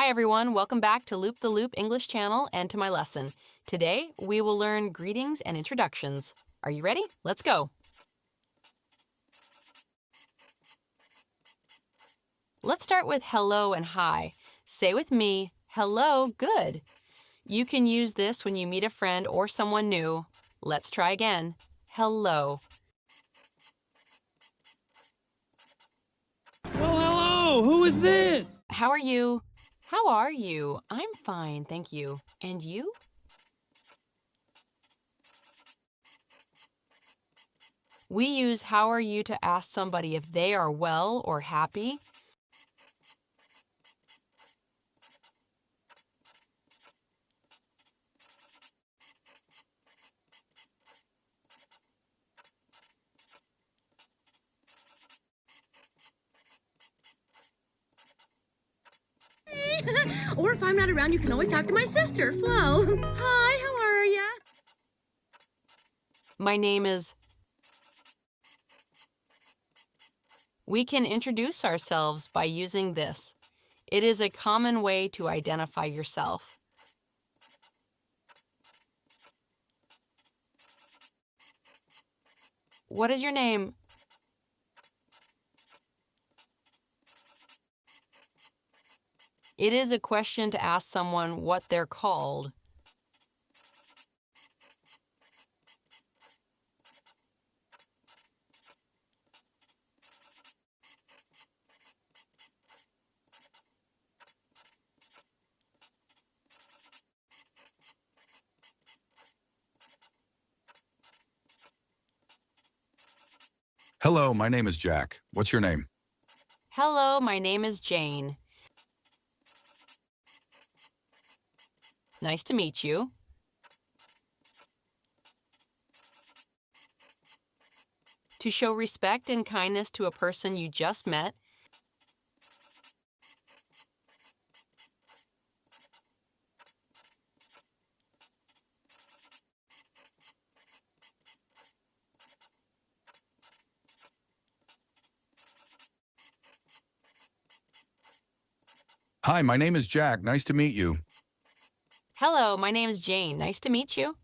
Hi everyone, welcome back to Loop the Loop English channel and to my lesson. Today, we will learn greetings and introductions. Are you ready? Let's go. Let's start with hello and hi. Say with me, hello, good. You can use this when you meet a friend or someone new. Let's try again. Hello. Well, hello! Who is this? How are you? How are you? I'm fine, thank you. And you? We use how are you to ask somebody if they are well or happy. Or if I'm not around, you can always talk to my sister, Flo. Hi, how are ya? My name is... We can introduce ourselves by using this. It is a common way to identify yourself. What is your name? It is a question to ask someone what they're called. Hello, my name is Jack. What's your name? Hello, my name is Jane. Nice to meet you. To show respect and kindness to a person you just met, Hi, my name is Jack. Nice to meet you. hello, my name is Jane. Nice to meet you.